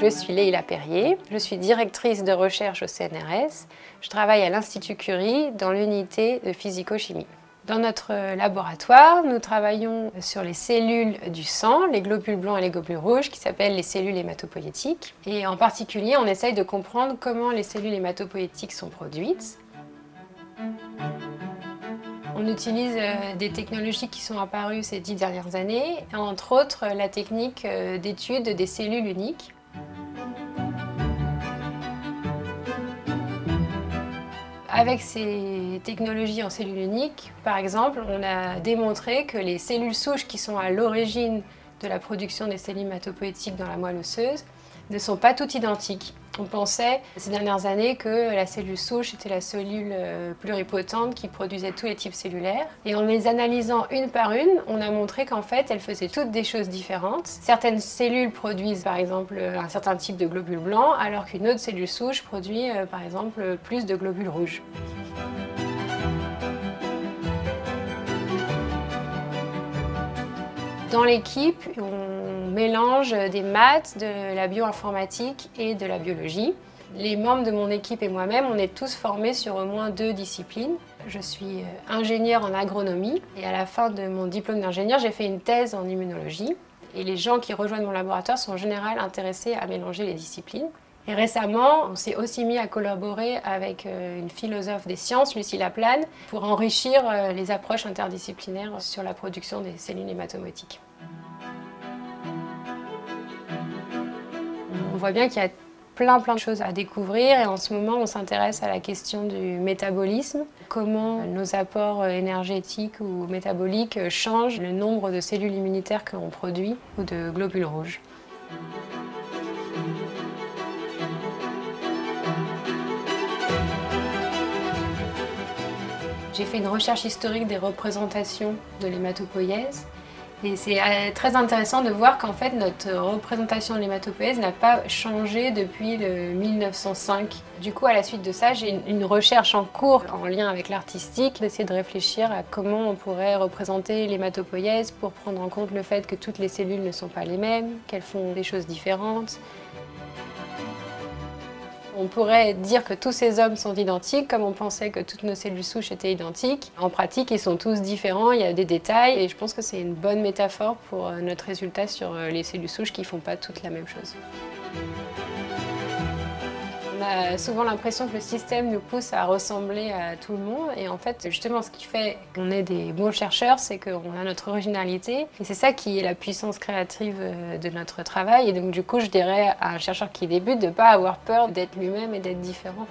Je suis Leïla Perrier, je suis directrice de recherche au CNRS. Je travaille à l'Institut Curie dans l'unité de physico-chimie. Dans notre laboratoire, nous travaillons sur les cellules du sang, les globules blancs et les globules rouges, qui s'appellent les cellules hématopoïétiques. Et en particulier, on essaye de comprendre comment les cellules hématopoïétiques sont produites. On utilise des technologies qui sont apparues ces 10 dernières années, entre autres la technique d'étude des cellules uniques. Avec ces technologies en cellules uniques, par exemple, on a démontré que les cellules souches qui sont à l'origine de la production des cellules hématopoïétiques dans la moelle osseuse ne sont pas toutes identiques. On pensait ces dernières années que la cellule souche était la cellule pluripotente qui produisait tous les types cellulaires. Et en les analysant une par une, on a montré qu'en fait, elles faisaient toutes des choses différentes. Certaines cellules produisent par exemple un certain type de globules blancs, alors qu'une autre cellule souche produit par exemple plus de globules rouges. Dans l'équipe, on mélange des maths, de la bioinformatique et de la biologie. Les membres de mon équipe et moi-même, on est tous formés sur au moins 2 disciplines. Je suis ingénieure en agronomie et à la fin de mon diplôme d'ingénieur, j'ai fait une thèse en immunologie. Et les gens qui rejoignent mon laboratoire sont en général intéressés à mélanger les disciplines. Et récemment, on s'est aussi mis à collaborer avec une philosophe des sciences, Lucie Laplane, pour enrichir les approches interdisciplinaires sur la production des cellules hématopoïétiques. On voit bien qu'il y a plein de choses à découvrir et en ce moment, on s'intéresse à la question du métabolisme, comment nos apports énergétiques ou métaboliques changent le nombre de cellules immunitaires que l'on produit ou de globules rouges. J'ai fait une recherche historique des représentations de l'hématopoïèse et c'est très intéressant de voir qu'en fait notre représentation de l'hématopoïèse n'a pas changé depuis le 1905. Du coup, à la suite de ça, j'ai une recherche en cours en lien avec l'artistique, d'essayer de réfléchir à comment on pourrait représenter l'hématopoïèse pour prendre en compte le fait que toutes les cellules ne sont pas les mêmes, qu'elles font des choses différentes. On pourrait dire que tous ces hommes sont identiques, comme on pensait que toutes nos cellules souches étaient identiques. En pratique, ils sont tous différents, il y a des détails, et je pense que c'est une bonne métaphore pour notre résultat sur les cellules souches qui ne font pas toutes la même chose. On a souvent l'impression que le système nous pousse à ressembler à tout le monde et en fait justement ce qui fait qu'on est des bons chercheurs, c'est qu'on a notre originalité et c'est ça qui est la puissance créative de notre travail et donc du coup je dirais à un chercheur qui débute de ne pas avoir peur d'être lui-même et d'être différent.